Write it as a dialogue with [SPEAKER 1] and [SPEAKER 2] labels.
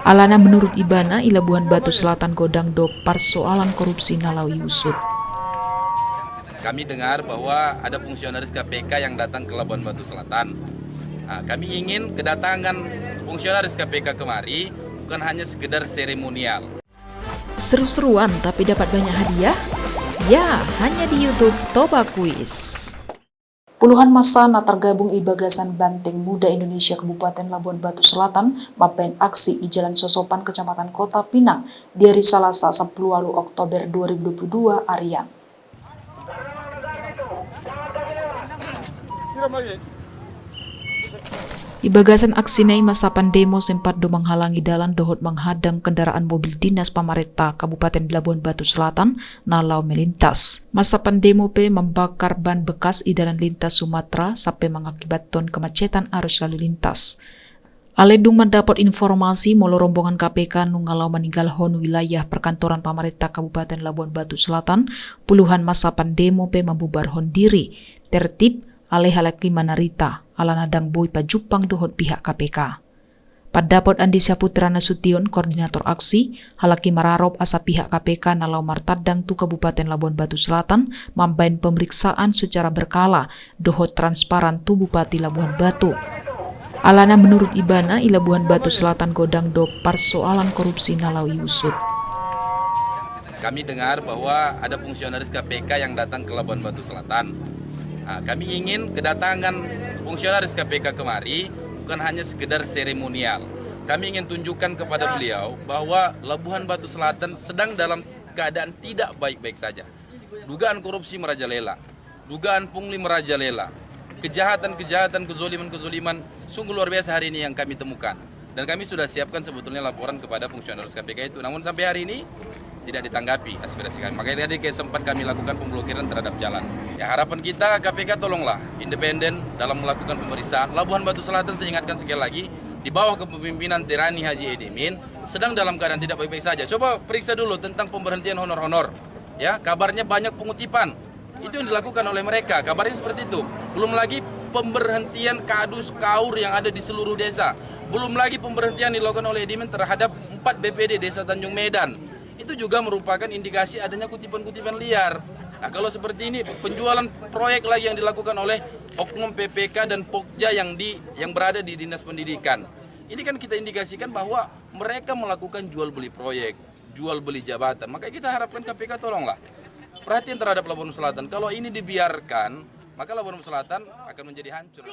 [SPEAKER 1] Alana menurut Ibana, Labuhan Batu Selatan godang do persoalan korupsi nalau usut.
[SPEAKER 2] Kami dengar bahwa ada fungsionaris KPK yang datang ke Labuan Batu Selatan. Nah, kami ingin kedatangan fungsionaris KPK kemari bukan hanya sekedar seremonial.
[SPEAKER 1] Seru-seruan tapi dapat banyak hadiah? Ya, hanya di YouTube Toba Quiz. Puluhan massa tergabung di Bagasan Banteng Muda Indonesia Kabupaten Labuan Batu Selatan memainkan aksi di Jalan Sosopan Kecamatan Kota Pinang di hari Selasa 10 Oktober 2022 Arian. Di bagasan aksi nai masa pandemo sempat do menghalangi dalan dohot menghadang kendaraan mobil dinas pamarentah Kabupaten Labuan Batu Selatan nalau melintas. Masa pandemo pe membakar ban bekas di dalam lintas Sumatera sampai mengakibatkan kemacetan arus lalu lintas. Aledung mendapat informasi molo rombongan KPK nungalau meninggal hon wilayah perkantoran pamarentah Kabupaten Labuan Batu Selatan, puluhan masa pandemo pe membubar hon diri, tertib alih halaki manarita, alana dang boy pajupang dohot pihak KPK. Padapot Andi Saputra Nasution, koordinator aksi, halaki mararop asa pihak KPK nalau martadang tu Kabupaten Labuan Batu Selatan, mambain pemeriksaan secara berkala, dohot transparan tu Bupati Labuan Batu. Alana menurut Ibana, Labuan Batu Selatan godang do persoalan korupsi nalau usut.
[SPEAKER 2] Kami dengar bahwa ada fungsionaris KPK yang datang ke Labuan Batu Selatan. Nah, kami ingin kedatangan fungsionaris KPK kemari bukan hanya sekedar seremonial. Kami ingin tunjukkan kepada beliau bahwa Labuan Batu Selatan sedang dalam keadaan tidak baik-baik saja. Dugaan korupsi merajalela, dugaan pungli merajalela, kejahatan-kejahatan, kezoliman-kezoliman sungguh luar biasa hari ini yang kami temukan. Dan kami sudah siapkan sebetulnya laporan kepada fungsionaris KPK itu. Namun sampai hari ini tidak ditanggapi aspirasi kami. Makanya tadi sempat kami lakukan pemblokiran terhadap jalan. Ya, harapan kita KPK tolonglah independen dalam melakukan pemeriksaan. Labuan Batu Selatan, saya ingatkan sekali lagi, di bawah kepemimpinan Tirani Haji Edimin sedang dalam keadaan tidak baik-baik saja. Coba periksa dulu tentang pemberhentian honor-honor. Ya, kabarnya banyak pengutipan. Itu yang dilakukan oleh mereka. Kabarnya seperti itu. Belum lagi pemberhentian kadus kaur yang ada di seluruh desa. Belum lagi pemberhentian dilakukan oleh Edimin terhadap 4 BPD Desa Tanjung Medan. Itu juga merupakan indikasi adanya kutipan-kutipan liar. Nah, kalau seperti ini penjualan proyek lagi yang dilakukan oleh oknum PPK dan Pokja yang berada di Dinas Pendidikan. Ini kan kita indikasikan bahwa mereka melakukan jual beli proyek, jual beli jabatan. Maka kita harapkan KPK tolonglah perhatian terhadap Labuan Selatan. Kalau ini dibiarkan, maka Labuan Selatan akan menjadi hancur.